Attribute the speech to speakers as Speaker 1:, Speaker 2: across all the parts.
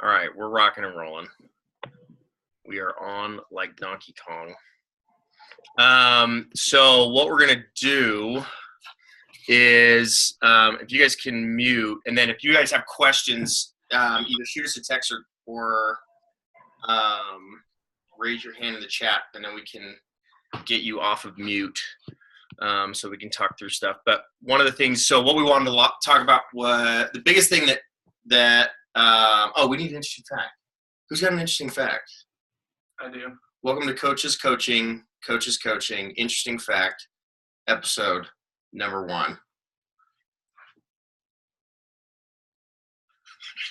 Speaker 1: All right, we're rocking and rolling. We are on like Donkey Kong. So what we're gonna do is, if you guys can mute, and then if you guys have questions, either shoot us a text or raise your hand in the chat, and then we can get you off of mute, so we can talk through stuff. But one of the things, so what we wanted to talk about was the biggest thing that oh, we need an interesting fact. Who's got an interesting fact?
Speaker 2: I do.
Speaker 1: Welcome to Coaches Coaching, Interesting Fact, episode number 1.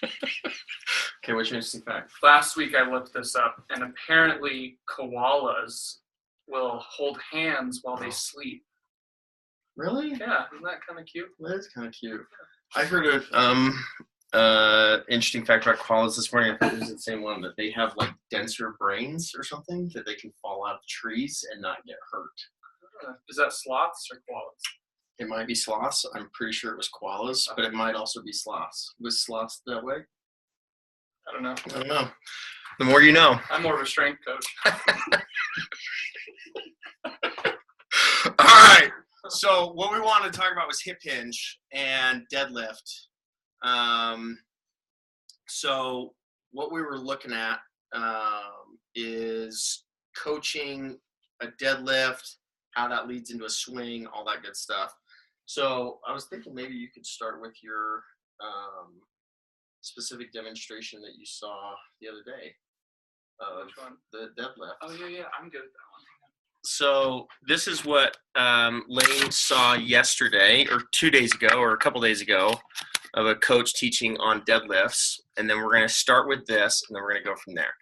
Speaker 1: Okay, what's your interesting fact?
Speaker 2: Last week I looked this up, and apparently koalas will hold hands while they sleep.
Speaker 1: Really?
Speaker 2: Yeah, isn't that kind of cute?
Speaker 1: That is kind of cute. I heard interesting fact about koalas this morning. I thought it was the same one, that they have like denser brains or something, that they can fall out of trees and not get hurt.
Speaker 2: Is that sloths or koalas?
Speaker 1: It might be sloths. I'm pretty sure it was koalas, but it might also be sloths. Was sloths that way?
Speaker 2: I don't know.
Speaker 1: I don't know. The more you know.
Speaker 2: I'm more of a strength coach.
Speaker 1: All right. So what we wanted to talk about was hip hinge and deadlift. So what we were looking at is coaching a deadlift, how that leads into a swing, all that good stuff. So I was thinking maybe you could start with your specific demonstration that you saw the other day of
Speaker 2: Which one?
Speaker 1: The deadlift.
Speaker 2: Oh, yeah, I'm good at that one.
Speaker 1: So this is what Layne saw yesterday, or 2 days ago, or a couple days ago, of a coach teaching on deadlifts. And then we're going to start with this, and then we're going to go from there.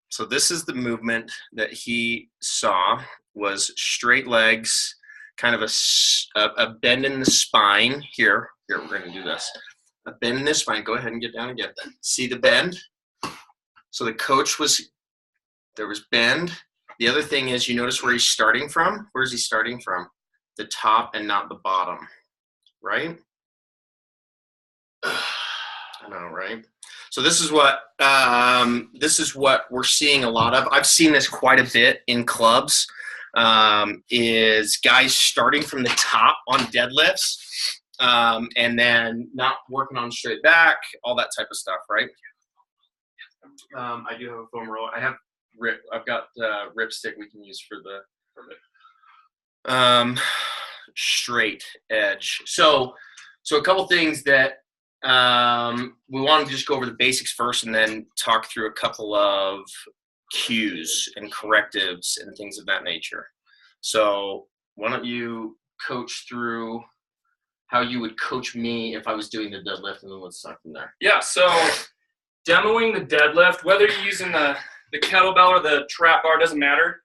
Speaker 1: So this is the movement that he saw, was straight legs, kind of a bend in the spine. Here, we're going to do this. A bend in the spine. Go ahead and get down again. See the bend? So the coach there was bend. The other thing is, you notice where he's starting from? Where is he starting from? The top and not the bottom, right? I know, right? So this is what we're seeing a lot of. I've seen this quite a bit in clubs, is guys starting from the top on deadlifts, and then not working on straight back, all that type of stuff, right? I do have a foam roller. I've got ripstick we can use for the straight edge. So a couple things that we want to just go over the basics first, and then talk through a couple of cues and correctives and things of that nature. So why don't you coach through how you would coach me if I was doing the deadlift, and then let's start from there.
Speaker 2: Yeah, so demoing the deadlift, whether you're using the kettlebell or the trap bar, doesn't matter.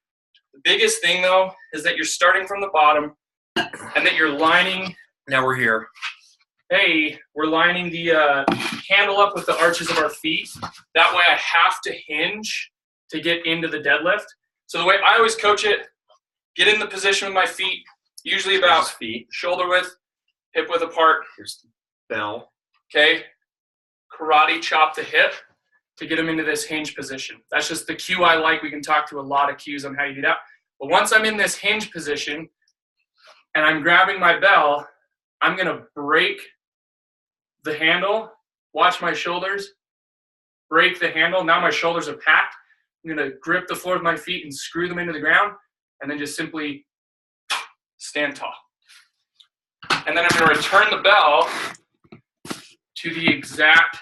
Speaker 2: The biggest thing, though, is that you're starting from the bottom and that you're lining.
Speaker 1: Now we're here.
Speaker 2: Hey, we're lining the handle up with the arches of our feet. That way I have to hinge to get into the deadlift. So the way I always coach it, get in the position with my feet, usually about shoulder width, hip width apart.
Speaker 1: Here's the bell.
Speaker 2: Okay, karate chop the hip to get them into this hinge position. That's just the cue I like. We can talk to a lot of cues on how you do that. But once I'm in this hinge position and I'm grabbing my bell, I'm going to break the handle, watch my shoulders, break the handle. Now my shoulders are packed. I'm going to grip the floor with my feet and screw them into the ground, and then just simply stand tall. And then I'm going to return the bell to the exact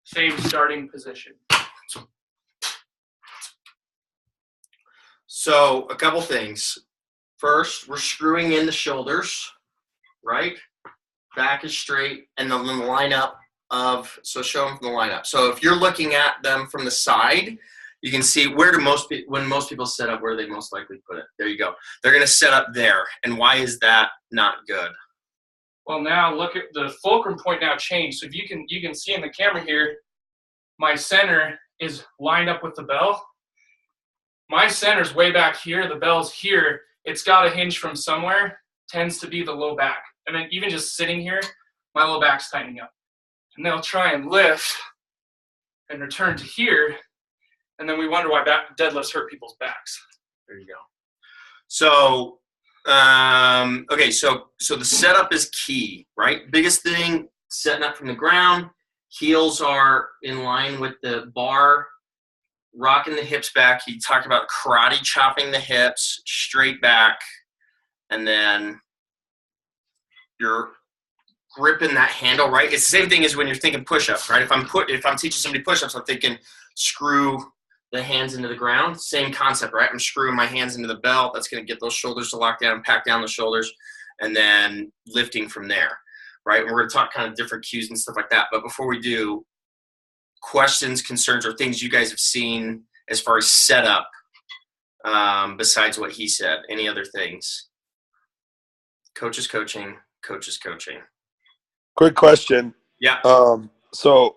Speaker 2: same starting position.
Speaker 1: So a couple things. First, we're screwing in the shoulders, right? Back is straight, and then the lineup of, so show them from the lineup. So if you're looking at them from the side, you can see when most people set up, where they most likely put it. There you go. They're going to set up there. And why is that not good?
Speaker 2: Well, now look at the fulcrum point now changed. So if you can see in the camera here, my center is lined up with the bell. My center's way back here, the bell's here. It's got to hinge from somewhere, tends to be the low back. And then even just sitting here, my low back's tightening up. And then I'll try and lift and return to here. And then we wonder why deadlifts hurt people's backs.
Speaker 1: There you go. So, okay, so the setup is key, right? Biggest thing, setting up from the ground. Heels are in line with the bar, rocking the hips back. He talked about karate chopping the hips straight back, and then you're gripping that handle, right? It's the same thing as when you're thinking push-ups, right? If I'm teaching somebody push-ups, I'm thinking screw the hands into the ground. Same concept, right? I'm screwing my hands into the belt. That's going to get those shoulders to lock down, pack down the shoulders, and then lifting from there, right? And we're going to talk kind of different cues and stuff like that. But before we do, questions, concerns, or things you guys have seen as far as setup, besides what he said. Any other things? Coach is coaching. Coach is coaching.
Speaker 3: Quick question.
Speaker 1: Yeah.
Speaker 3: So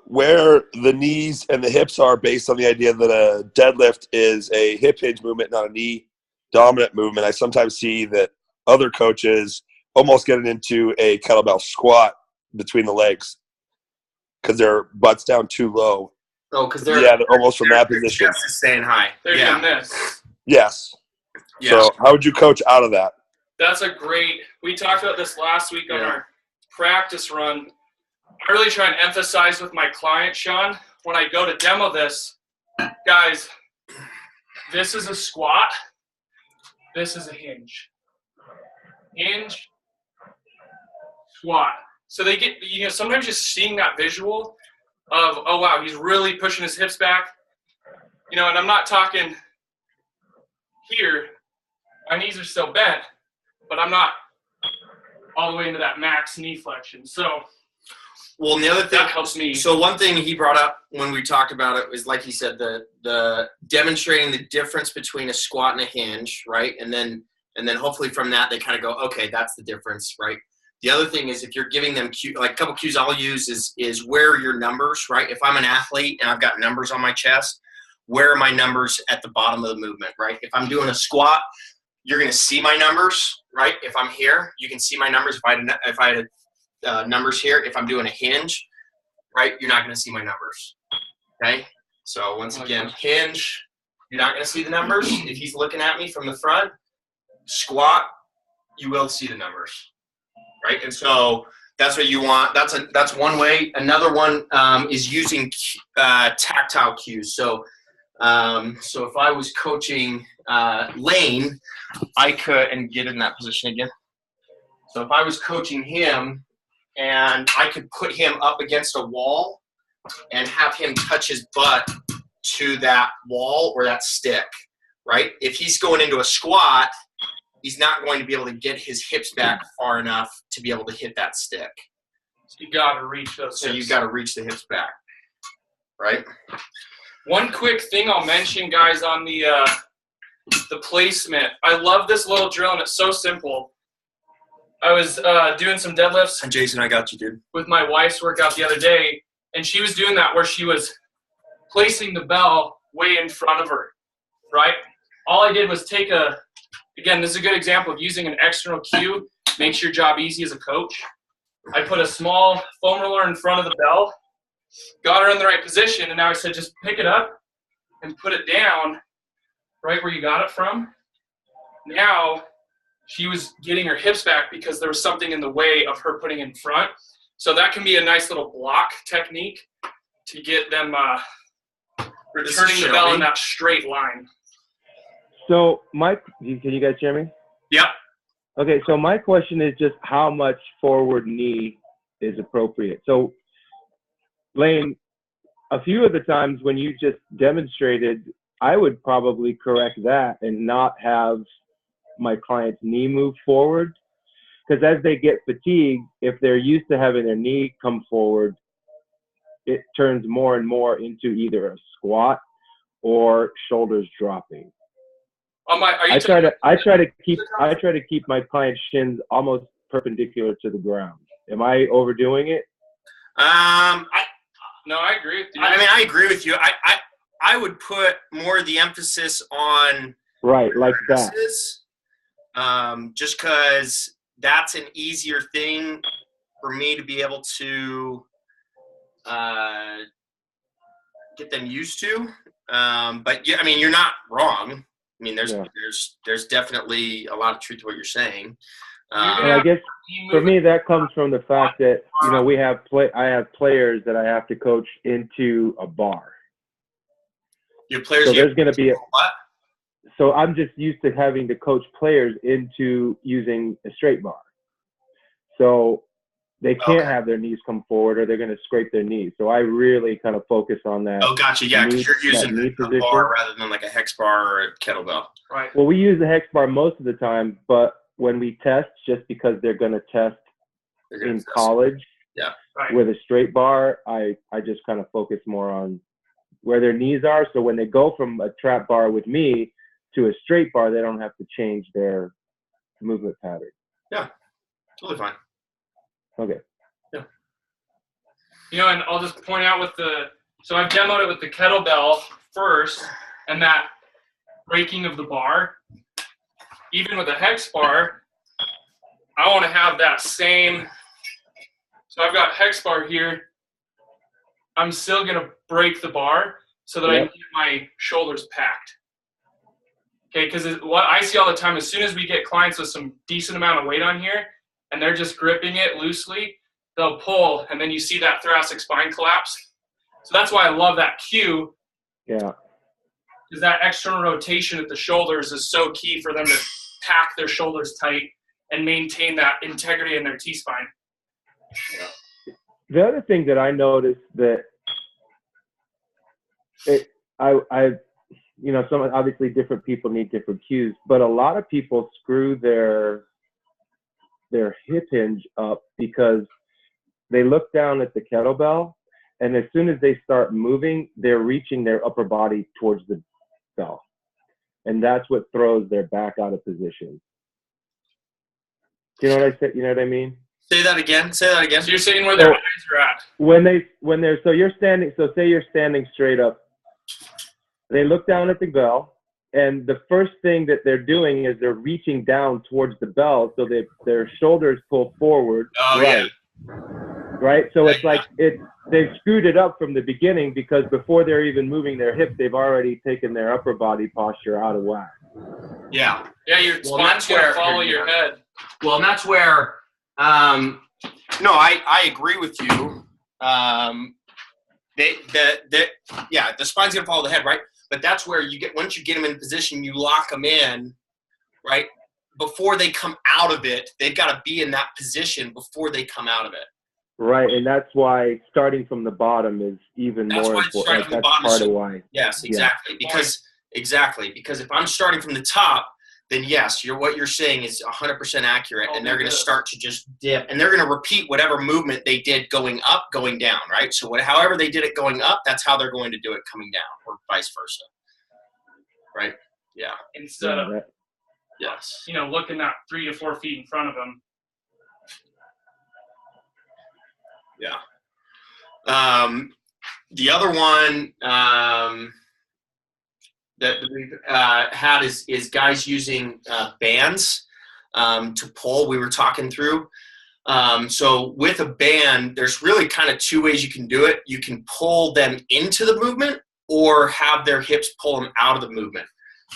Speaker 3: where the knees and the hips are based on the idea that a deadlift is a hip hinge movement, not a knee dominant movement. I sometimes see that other coaches almost getting into a kettlebell squat between the legs because their butt's down too low.
Speaker 1: Oh, because
Speaker 3: they're almost from that position.
Speaker 1: Chest is staying high.
Speaker 2: They're doing this.
Speaker 3: Yes.
Speaker 1: Yeah.
Speaker 3: So how would you coach out of that?
Speaker 2: That's a great – we talked about this last week on our practice run. I really try and emphasize with my client, Sean, when I go to demo this, guys, this is a squat. This is a hinge. Hinge, squat. So they get, sometimes just seeing that visual of, oh, wow, he's really pushing his hips back. And I'm not talking here. My knees are still bent, but I'm not all the way into that max knee flexion. So
Speaker 1: well, and the other thing
Speaker 2: that helps me.
Speaker 1: So one thing he brought up when we talked about it was, like he said, the demonstrating the difference between a squat and a hinge, right? And then hopefully from that they kind of go, okay, that's the difference, right? The other thing is if you're giving them like a couple cues I'll use is where are your numbers, right? If I'm an athlete and I've got numbers on my chest, where are my numbers at the bottom of the movement, right? If I'm doing a squat, you're going to see my numbers, right? If I'm here, you can see my numbers. If I had numbers here, if I'm doing a hinge, right, you're not going to see my numbers, okay? So once again, hinge, you're not going to see the numbers. If he's looking at me from the front, squat, you will see the numbers, right? And so that's what you want. That's one way. Another one is using tactile cues. So if I was coaching Layne, I could, and get in that position again. So if I was coaching him and I could put him up against a wall and have him touch his butt to that wall or that stick, right? If he's going into a squat, he's not going to be able to get his hips back far enough to be able to hit that stick.
Speaker 2: So you got to reach those
Speaker 1: So
Speaker 2: hips.
Speaker 1: you've got to reach the hips back, right?
Speaker 2: One quick thing I'll mention, guys, on the placement. I love this little drill, and it's so simple. I was doing some deadlifts.
Speaker 1: And Jason, I got you, dude.
Speaker 2: With my wife's workout the other day, and she was doing that where she was placing the bell way in front of her, right? All I did was take again, this is a good example of using an external cue. Makes your job easy as a coach. I put a small foam roller in front of the bell, got her in the right position, and now I said just pick it up and put it down right where you got it from. Now she was getting her hips back because there was something in the way of her putting in front. So that can be a nice little block technique to get them returning the bell in that straight line.
Speaker 4: So can you guys hear me?
Speaker 1: Yep.
Speaker 4: Okay, so my question is just how much forward knee is appropriate. So Layne, a few of the times when you just demonstrated, I would probably correct that and not have my client's knee move forward. Because as they get fatigued, if they're used to having their knee come forward, it turns more and more into either a squat or shoulders dropping. I try to keep my client's shins almost perpendicular to the ground. Am I overdoing it?
Speaker 2: No, I agree with you.
Speaker 1: I mean, I agree with you. I would put more of the emphasis on
Speaker 4: right, like that.
Speaker 1: Just because that's an easier thing for me to be able to get them used to. But yeah, I mean, you're not wrong. I mean, there's definitely a lot of truth to what you're saying.
Speaker 4: And I guess for me, that comes from the fact that, you know, I have players that I have to coach into a bar.
Speaker 1: Your players,
Speaker 4: so there's going to be
Speaker 1: what?
Speaker 4: So I'm just used to having to coach players into using a straight bar. So they can't have their knees come forward or they're going to scrape their knees. So I really kind of focus on that.
Speaker 1: Oh, gotcha. Yeah, because you're using a bar rather than like a hex bar or a kettlebell.
Speaker 2: Right.
Speaker 4: Well, we use the hex bar most of the time, but when we test, just because they're going to test in college with a straight bar, I just kind of focus more on where their knees are. So when they go from a trap bar with me to a straight bar, they don't have to change their movement pattern.
Speaker 1: Yeah, totally fine.
Speaker 4: Okay.
Speaker 2: Yeah. You know, and I'll just point out so I've demoed it with the kettlebell first, and that breaking of the bar. Even with a hex bar, I want to have that same. So I've got hex bar here. I'm still going to break the bar so that I can get my shoulders packed. Okay, because what I see all the time, as soon as we get clients with some decent amount of weight on here, and they're just gripping it loosely, they'll pull, and then you see that thoracic spine collapse. So that's why I love that cue.
Speaker 4: Yeah.
Speaker 2: Because that external rotation at the shoulders is so key for them to pack their shoulders tight and maintain that integrity in their T-spine.
Speaker 1: Yeah.
Speaker 4: The other thing that I noticed that you know, some obviously different people need different cues, but a lot of people screw their hip hinge up because they look down at the kettlebell, and as soon as they start moving, they're reaching their upper body towards the bell, and that's what throws their back out of position. Do you know what I said? You know what I mean?
Speaker 1: Say that again.
Speaker 2: So you're saying where their eyes are at.
Speaker 4: When they're so you're standing. So say you're standing straight up. They look down at the bell, and the first thing that they're doing is they're reaching down towards the bell, so their shoulders pull forward.
Speaker 1: Oh,
Speaker 4: right.
Speaker 1: Yeah.
Speaker 4: Right. So it's like they've screwed it up from the beginning, because before they're even moving their hip, they've already taken their upper body posture out of whack.
Speaker 1: Yeah.
Speaker 2: Yeah, your spine's gonna follow your head.
Speaker 1: Well, and that's where, no, I agree with you. The spine's gonna follow the head, right? But that's where once you get them in position, you lock them in, right? Before they come out of it, they've got to be in that position before they come out of it.
Speaker 4: Right, and that's why starting from the bottom is even more important. That's part of why.
Speaker 1: Yes, exactly. Yeah. Because if I'm starting from the top, then yes, what you're saying is 100% accurate, and they're going to start to just dip, and they're going to repeat whatever movement they did going up, going down, right? So however they did it going up, that's how they're going to do it coming down, or vice versa, right? Yeah.
Speaker 2: Instead of
Speaker 1: yes,
Speaker 2: looking at 3 to 4 feet in front of them.
Speaker 1: Yeah. The other one that we've had is guys using bands to pull. We were talking through. So with a band, there's really kind of 2 ways you can do it. You can pull them into the movement, or have their hips pull them out of the movement.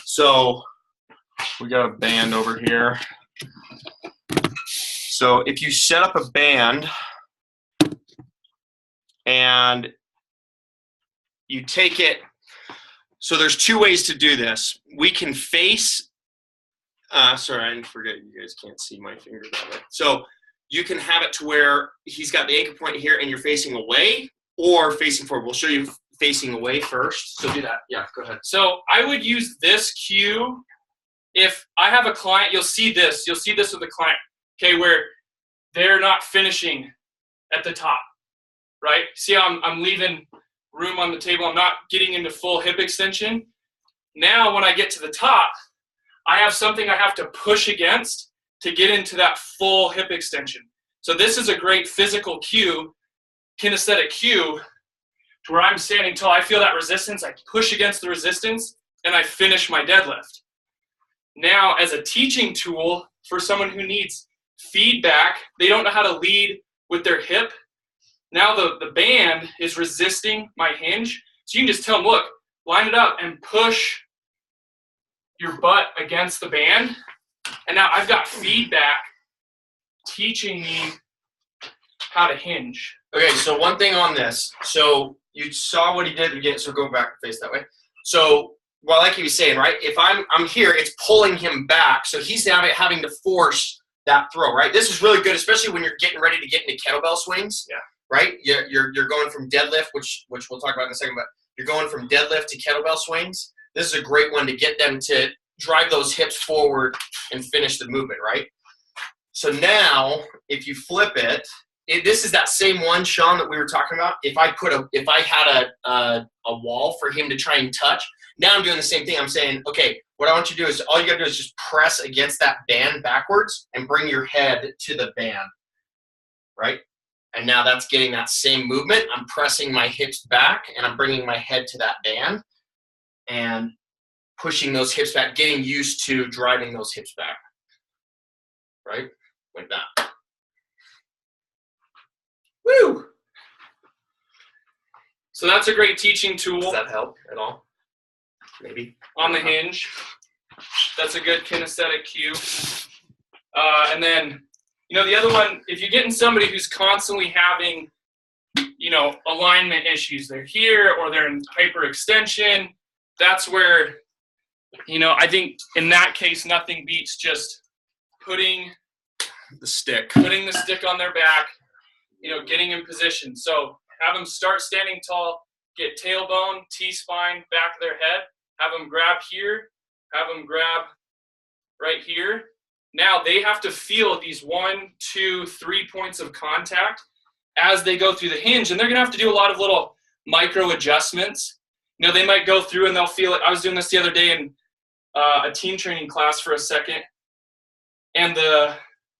Speaker 1: So we got a band over here. So if you set up a band and you take it, so there's 2 ways to do this. We can face, sorry, I didn't forget, you guys can't see my finger that way. So you can have it to where he's got the anchor point here and you're facing away or facing forward. We'll show you facing away first. So do that. Yeah, go ahead.
Speaker 2: So I would use this cue. If I have a client, you'll see this with a client, okay, where they're not finishing at the top, right? See how I'm leaving room on the table. I'm not getting into full hip extension. Now when I get to the top, I have something I have to push against to get into that full hip extension. So this is a great physical cue, kinesthetic cue, to where I'm standing tall. I feel that resistance. I push against the resistance, and I finish my deadlift. Now, as a teaching tool for someone who needs feedback, they don't know how to lead with their hip. Now the band is resisting my hinge, So you can just tell them, look, line it up and push your butt against the band. And now I've got feedback teaching me how to hinge.
Speaker 1: Okay, so one thing on this. So you saw what he did again, so go back and face that way. So, well, like he was saying, right, if I'm here, it's pulling him back. So he's now having to force that throw, right? This is really good, especially when you're getting ready to get into kettlebell swings.
Speaker 2: Yeah.
Speaker 1: Right? You're going from deadlift, which we'll talk about in a second, but you're going from deadlift to kettlebell swings. This is a great one to get them to drive those hips forward and finish the movement, right? So now, if you flip it, this is that same one, Sean, that we were talking about. If I had a wall for him to try and touch, now I'm doing the same thing. I'm saying, okay, what I want you to do is all you got to do is just press against that band backwards and bring your head to the band, right? And now that's getting that same movement. I'm pressing my hips back and I'm bringing my head to that band and pushing those hips back, getting used to driving those hips back, right? Like that. Woo!
Speaker 2: So that's a great teaching tool.
Speaker 1: Does that help at all? Maybe.
Speaker 2: On the hinge. That's a good kinesthetic cue. And then, the other one, if you're getting somebody who's constantly having, alignment issues, they're here or they're in hyperextension, that's where, I think in that case, nothing beats just putting
Speaker 1: the stick
Speaker 2: on their back, getting in position. So have them start standing tall, get tailbone, T-spine, back of their head, have them grab here, have them grab right here. Now they have to feel these 1, 2, 3 points of contact as they go through the hinge, and they're gonna have to do a lot of little micro adjustments. They might go through and they'll feel it. I was doing this the other day in a team training class for a second, and the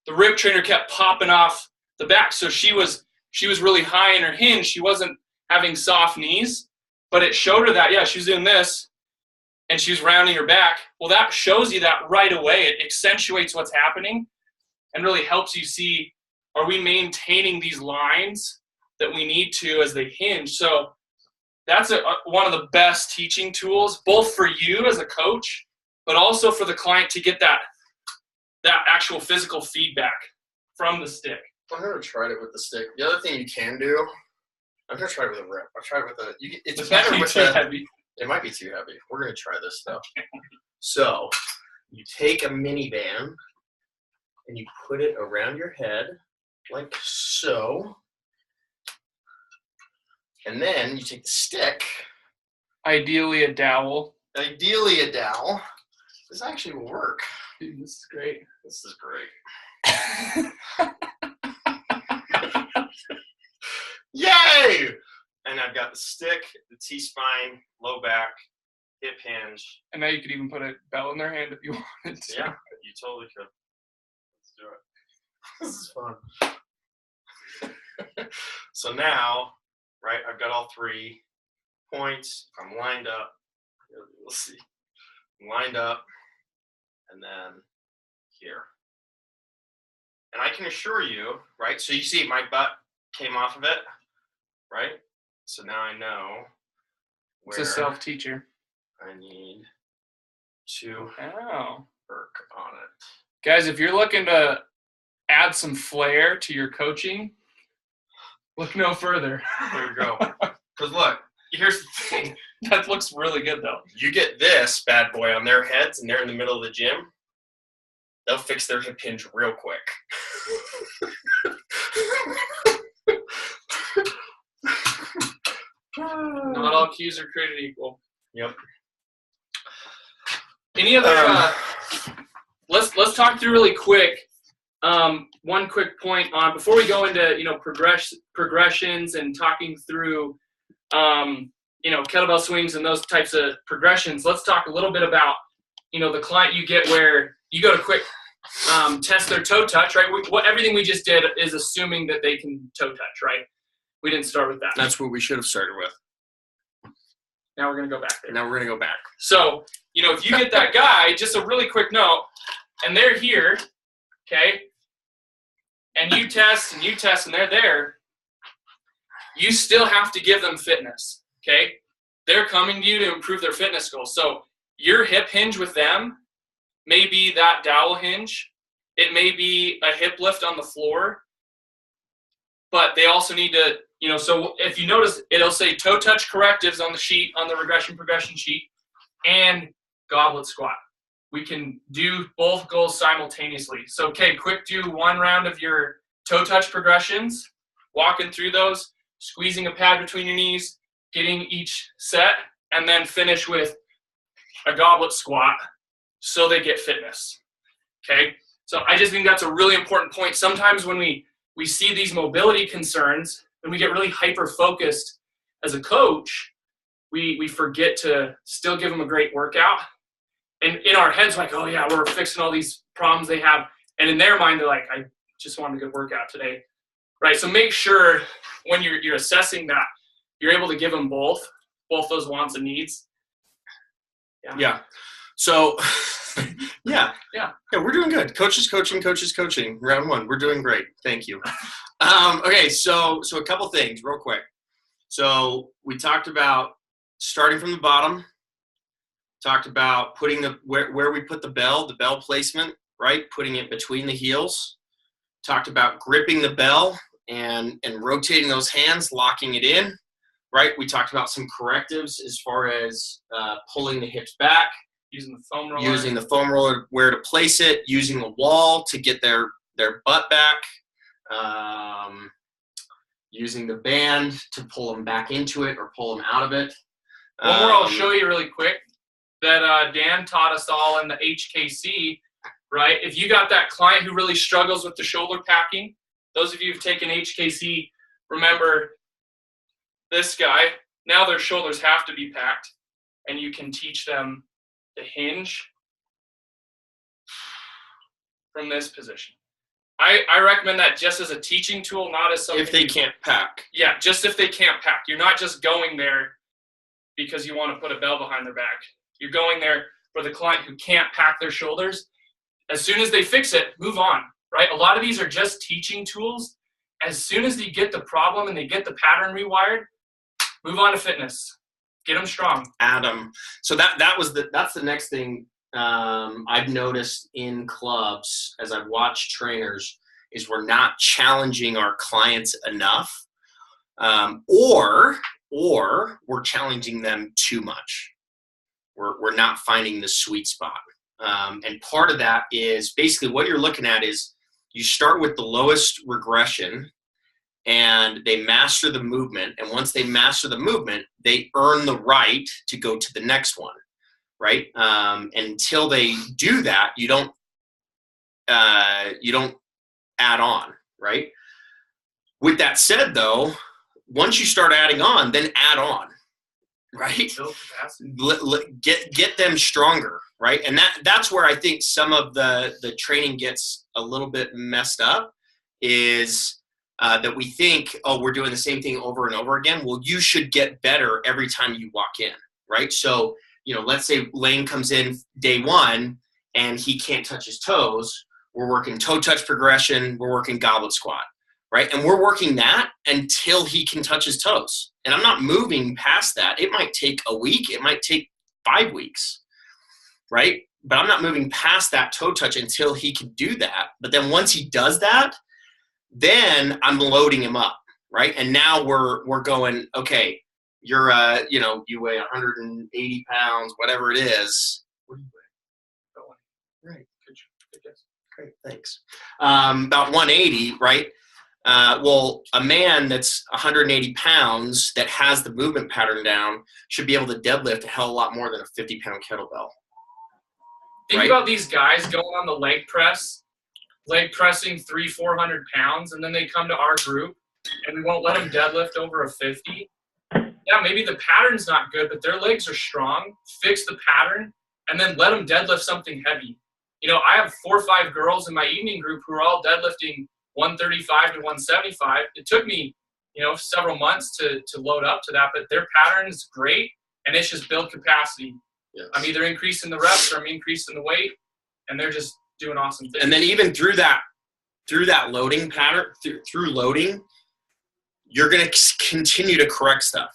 Speaker 2: rib trainer kept popping off the back. So she was really high in her hinge. She wasn't having soft knees, but it showed her that, yeah, she was doing this, and she was rounding her back. Well, that shows you that right away. It accentuates what's happening and really helps you see, are we maintaining these lines that we need to as they hinge? So that's one of the best teaching tools, both for you as a coach, but also for the client to get that actual physical feedback from the stick.
Speaker 1: I've never tried it with the stick. The other thing you can do, I've never tried it with a rip. I've tried it with it's better with
Speaker 2: heavy.
Speaker 1: It might be too heavy. We're going to try this though. So you take a mini band and you put it around your head like so. And then you take the stick.
Speaker 2: Ideally a dowel.
Speaker 1: This actually will work.
Speaker 2: Dude, this is great.
Speaker 1: This is great. Yay! And I've got the stick, the T-spine, low back, hip hinge.
Speaker 2: And now you could even put a bell in their hand if you wanted to.
Speaker 1: Yeah, you totally could. Let's do it. This is fun. So now, right, I've got all 3 points. I'm lined up. We'll see. I'm lined up. And then here. And I can assure you, right, so you see my butt came off of it, right? So now I know where
Speaker 2: it's a self-teacher.
Speaker 1: I need to work on it.
Speaker 2: Guys, if you're looking to add some flair to your coaching, look no further.
Speaker 1: There you go. Because look, here's the thing.
Speaker 2: That looks really good, though.
Speaker 1: You get this bad boy on their heads and they're in the middle of the gym, they'll fix their hip hinge real quick.
Speaker 2: Not all cues are created equal.
Speaker 1: Yep.
Speaker 2: Any other? Let's talk through really quick. One quick point on before we go into progressions and talking through kettlebell swings and those types of progressions. Let's talk a little bit about the client you get where you go to quick test their toe touch, right? Everything we just did is assuming that they can toe touch, right? We didn't start with that.
Speaker 1: That's what we should have started with.
Speaker 2: Now we're going to go back there.
Speaker 1: Now we're going to go back.
Speaker 2: So, if you get that guy, just a really quick note, and they're here, okay, and you test, and they're there, you still have to give them fitness, okay? they're coming to you to improve their fitness goals. So your hip hinge with them may be that dowel hinge. It may be a hip lift on the floor, but they also need to, so if you notice, it'll say toe touch correctives on the sheet, on the regression progression sheet, and goblet squat. We can do both goals simultaneously. So, okay, quick do one round of your toe touch progressions, walking through those, squeezing a pad between your knees, getting each set, and then finish with a goblet squat so they get fitness. Okay, so I just think that's a really important point. Sometimes when we see these mobility concerns and we get really hyper-focused as a coach, we forget to still give them a great workout. And in our heads, like, oh yeah, we're fixing all these problems they have. And in their mind, they're like, I just wanted a good workout today, right? So make sure when you're assessing that, you're able to give them both those wants and needs.
Speaker 1: Yeah. So, yeah, we're doing good. Coaches coaching. Round 1, we're doing great. Thank you. Okay, so a couple things real quick. So we talked about starting from the bottom. Talked about putting where we put the bell placement, right? Putting it between the heels. Talked about gripping the bell and rotating those hands, locking it in, right? We talked about some correctives as far as pulling the hips back,
Speaker 2: using the
Speaker 1: foam roller, where to place it, using the wall to get their butt back, using the band to pull them back into it or pull them out of it.
Speaker 2: One more I'll show you really quick that Dan taught us all in the HKC, right? If you got that client who really struggles with the shoulder packing, those of you who've taken HKC, remember this guy, now their shoulders have to be packed, and you can teach them the hinge from this position. I recommend that just as a teaching tool, not as something.
Speaker 1: If they can't pack.
Speaker 2: Yeah, just if they can't pack. You're not just going there because you want to put a bell behind their back. You're going there for the client who can't pack their shoulders. As soon as they fix it, move on, right? A lot of these are just teaching tools. As soon as they get the problem and they get the pattern rewired, move on to fitness. Get them strong.
Speaker 1: Adam. So that's the next thing I've noticed in clubs as I've watched trainers is we're not challenging our clients enough, or we're challenging them too much. We're not finding the sweet spot. And part of that is basically what you're looking at is you start with the lowest regression and they master the movement. And once they master the movement, they earn the right to go to the next one, right? Until they do that, you don't add on, right? With that said, though, once you start adding on, then add on, right? Get them stronger, right? And that's where I think some of the training gets a little bit messed up is that we think, oh, we're doing the same thing over and over again. Well, you should get better every time you walk in, right? So, let's say Layne comes in day 1 and he can't touch his toes. We're working toe touch progression. We're working goblet squat, right? And we're working that until he can touch his toes. And I'm not moving past that. It might take a week. It might take 5 weeks, right? But I'm not moving past that toe touch until he can do that. But then once he does that, then I'm loading him up, right? And now we're going, okay, you're you weigh 180 pounds, whatever it is. What do you weigh? Right. Good guess. Great, thanks. About 180, right? Well, a man that's 180 pounds that has the movement pattern down should be able to deadlift a hell of a lot more than a 50-pound kettlebell.
Speaker 2: Think about these guys going on the leg pressing 300-400 pounds, and then they come to our group and we won't let them deadlift over a 50. Yeah, maybe the pattern's not good, but their legs are strong. Fix the pattern and then let them deadlift something heavy. I have 4 or 5 girls in my evening group who are all deadlifting 135 to 175. It took me, several months to load up to that, but their pattern is great, and it's just build capacity. Yes. I'm either increasing the reps or I'm increasing the weight, and they're just doing awesome things.
Speaker 1: And then even through that loading pattern, through loading, you're going to continue to correct stuff,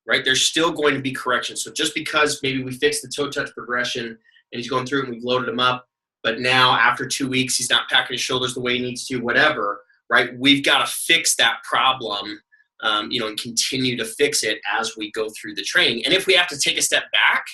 Speaker 1: right? There's still going to be correction. So just because maybe we fixed the toe touch progression and he's going through it and we've loaded him up, but now after 2 weeks, he's not packing his shoulders the way he needs to, whatever, right? We've got to fix that problem, and continue to fix it as we go through the training. And if we have to take a step back,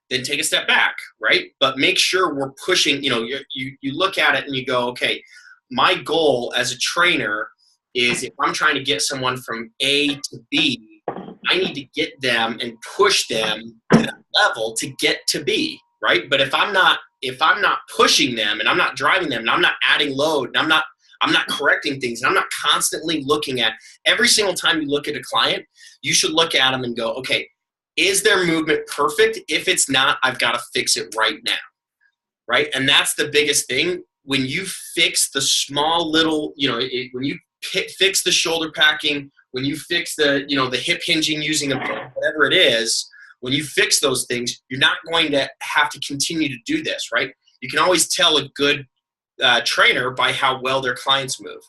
Speaker 1: then take a step back, right? But make sure we're pushing, you look at it and you go, okay, my goal as a trainer is if I'm trying to get someone from A to B, I need to get them and push them to that level to get to B, right? But if I'm not pushing them and I'm not driving them and I'm not adding load and I'm not correcting things and I'm not constantly looking at every single time you look at a client, you should look at them and go, okay, is their movement perfect? If it's not, I've got to fix it right now, right? And that's the biggest thing. When you fix the small little, when you fix the shoulder packing, when you fix the, the hip hinging using a pump, whatever it is, when you fix those things, you're not going to have to continue to do this, right? You can always tell a good trainer by how well their clients move,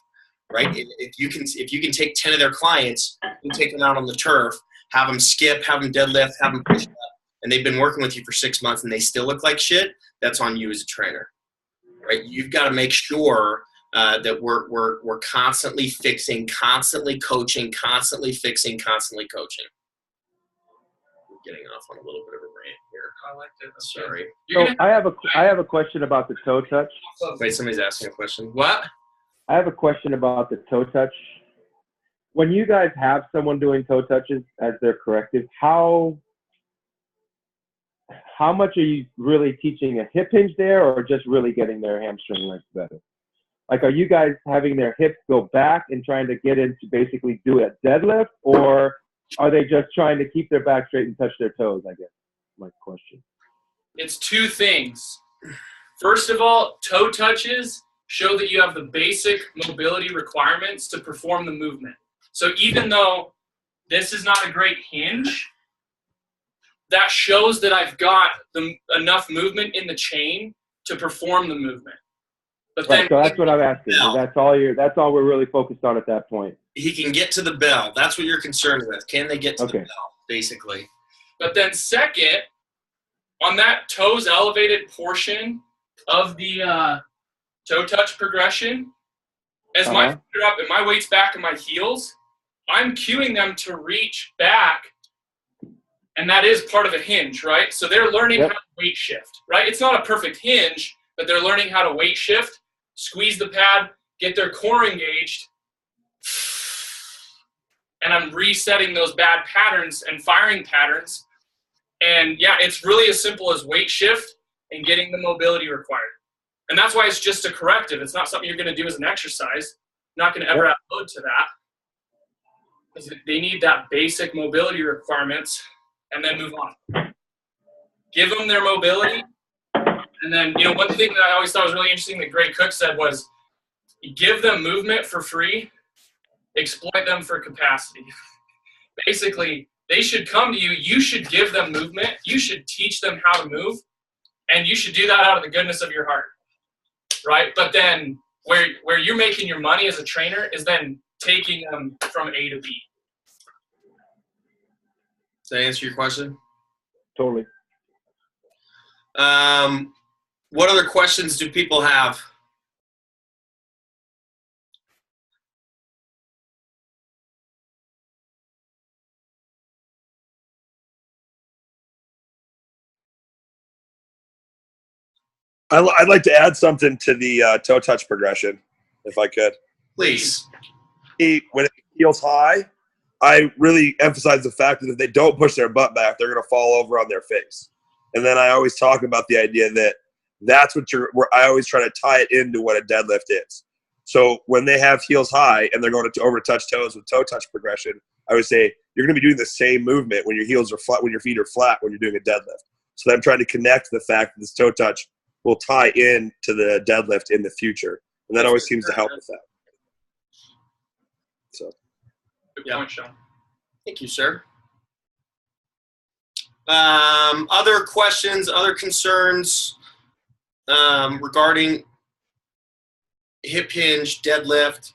Speaker 1: right? If you can take 10 of their clients and take them out on the turf, have them skip, have them deadlift, have them push up, and they've been working with you for 6 months and they still look like shit, that's on you as a trainer, right? You've got to make sure that we're constantly fixing, constantly coaching, constantly fixing, constantly coaching. I'm getting off on a little bit of a rant here.
Speaker 2: I liked it.
Speaker 1: Sorry.
Speaker 4: So I have a question about the toe touch.
Speaker 1: Wait, somebody's asking a question. What?
Speaker 4: I have a question about the toe touch. When you guys have someone doing toe touches as their corrective, how much are you really teaching a hip hinge there, or just really getting their hamstring length better? Like, are you guys having their hips go back and trying to get into basically do a deadlift, or are they just trying to keep their back straight and touch their toes, I guess, my question.
Speaker 2: It's two things. First of all, toe touches show that you have the basic mobility requirements to perform the movement. So even though this is not a great hinge, that shows that I've got enough movement in the chain to perform the movement. But
Speaker 4: right, so that's what I'm asking. That's all we're really focused on at that point.
Speaker 1: He can get to the bell. That's what you're concerned with. Can they get to the bell, basically?
Speaker 2: But then second, on that toes elevated portion of the toe touch progression, as my feet are up and my weight's back in my heels, I'm cueing them to reach back, and that is part of a hinge, right? So they're learning how to weight shift, right? It's not a perfect hinge, but they're learning how to weight shift, squeeze the pad, get their core engaged, and I'm resetting those bad patterns and firing patterns. And yeah, it's really as simple as weight shift and getting the mobility required. And that's why it's just a corrective. It's not something you're going to do as an exercise. You're not going to ever add load to that. They need that basic mobility requirements and then move on. Give them their mobility. And then, one thing that I always thought was really interesting that Greg Cook said was, give them movement for free, exploit them for capacity. Basically, they should come to you. You should give them movement. You should teach them how to move. And you should do that out of the goodness of your heart, right? But then where you're making your money as a trainer is then taking them from A to B.
Speaker 1: Does that answer your question?
Speaker 4: Totally.
Speaker 1: What other questions do people have?
Speaker 3: I'd like to add something to the toe touch progression, if I could.
Speaker 1: Please.
Speaker 3: When it feels high, I really emphasize the fact that if they don't push their butt back, they're going to fall over on their face. And then I always talk about the idea that that's what I always try to tie it into what a deadlift is. So when they have heels high and they're going to over touch toes with toe touch progression, I would say you're going to be doing the same movement when your heels are flat, when your feet are flat, when you're doing a deadlift. So I'm trying to connect the fact that this toe touch will tie in to the deadlift in the future. And that always seems to help with that. So.
Speaker 2: Good point, Sean.
Speaker 1: Thank you, sir. Other questions, other concerns regarding hip hinge, deadlift?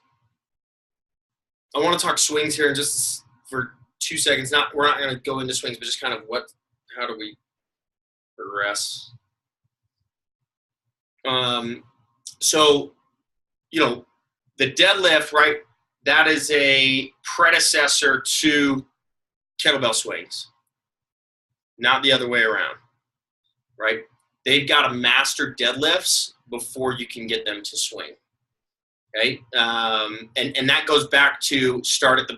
Speaker 1: I want to talk swings here just for 2 seconds. We're not going to go into swings, but just kind of how do we progress? So, the deadlift, right? That is a predecessor to kettlebell swings, not the other way around, right? They've got to master deadlifts before you can get them to swing. Okay, and that goes back to start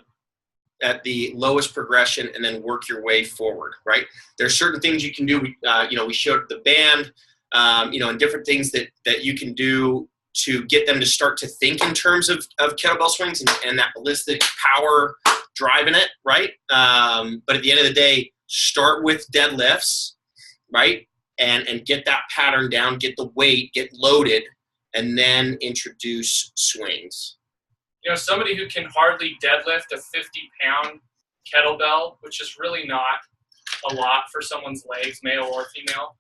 Speaker 1: at the lowest progression and then work your way forward, right? There's certain things you can do. We showed the band, and different things that you can do to get them to start to think in terms of kettlebell swings and that ballistic power driving it, right? But at the end of the day, start with deadlifts, right? And get that pattern down, get the weight, get loaded, and then introduce swings.
Speaker 2: Somebody who can hardly deadlift a 50-pound kettlebell, which is really not a lot for someone's legs, male or female,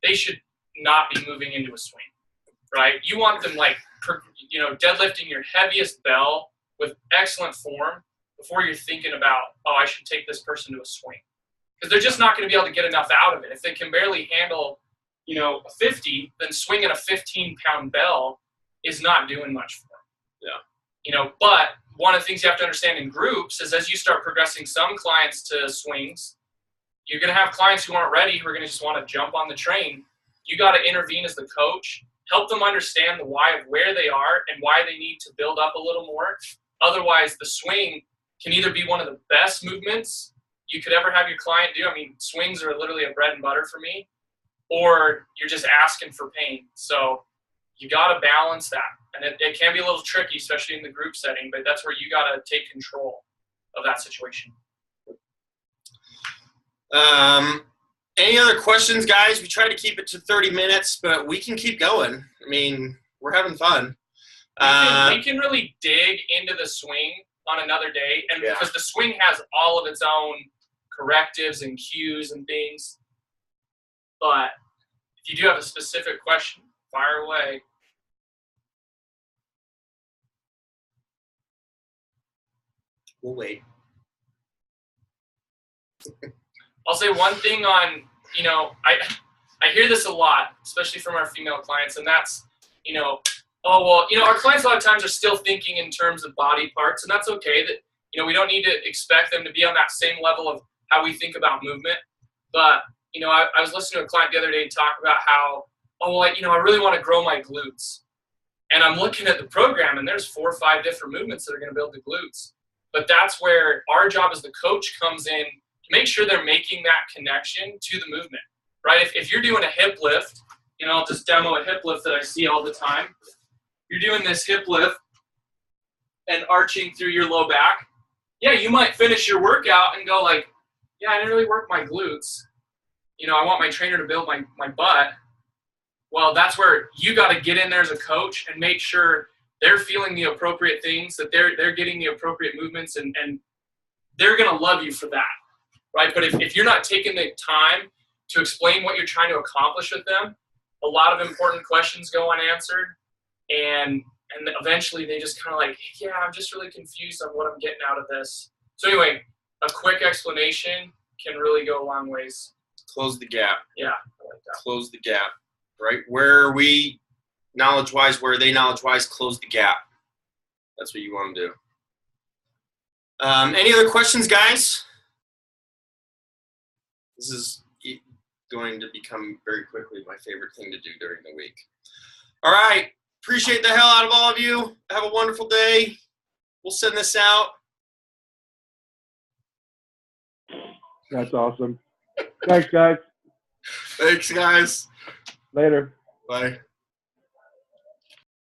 Speaker 2: they should not be moving into a swing, right? You want them deadlifting your heaviest bell with excellent form before you're thinking about, I should take this person to a swing. Because they're just not going to be able to get enough out of it. If they can barely handle, a 50, then swinging a 15-pound bell is not doing much for them.
Speaker 1: Yeah.
Speaker 2: But one of the things you have to understand in groups is as you start progressing some clients to swings, you're going to have clients who aren't ready, who are going to just want to jump on the train. You got to intervene as the coach, help them understand the why of where they are and why they need to build up a little more. Otherwise, the swing can either be one of the best movements you could ever have your client do. I mean, swings are literally a bread and butter for me, or you're just asking for pain. So you got to balance that. And it can be a little tricky, especially in the group setting, but that's where you got to take control of that situation.
Speaker 1: Any other questions, guys? We try to keep it to 30 minutes, but we can keep going. I mean, we're having fun.
Speaker 2: We can really dig into the swing on another day, and because the swing has all of its own correctives and cues and things. But if you do have a specific question, fire away.
Speaker 1: We'll wait.
Speaker 2: I'll say one thing on, I hear this a lot, especially from our female clients, and that's, our clients a lot of times are still thinking in terms of body parts, and that's okay. That, we don't need to expect them to be on that same level of how we think about movement. But, I was listening to a client the other day talk about how, I really want to grow my glutes. And I'm looking at the program, and there's 4 or 5 different movements that are going to build the glutes. But that's where our job as the coach comes in, to make sure they're making that connection to the movement, right? If you're doing a hip lift, I'll just demo a hip lift that I see all the time. You're doing this hip lift and arching through your low back. Yeah, you might finish your workout and go I didn't really work my glutes. I want my trainer to build my butt. Well, that's where you got to get in there as a coach and make sure they're feeling the appropriate things, that they're getting the appropriate movements, and they're going to love you for that, right? But if you're not taking the time to explain what you're trying to accomplish with them, a lot of important questions go unanswered, and eventually they just kind of I'm just really confused on what I'm getting out of this. So anyway, a quick explanation can really go a long ways.
Speaker 1: Close the gap.
Speaker 2: Yeah, I like that.
Speaker 1: Close the gap, right? Where are we knowledge-wise, where are they knowledge-wise? Close the gap. That's what you want to do. Any other questions, guys? This is going to become very quickly my favorite thing to do during the week. All right. Appreciate the hell out of all of you. Have a wonderful day. We'll send this out.
Speaker 4: That's awesome. Thanks, guys.
Speaker 1: Thanks, guys.
Speaker 4: Later.
Speaker 1: Bye.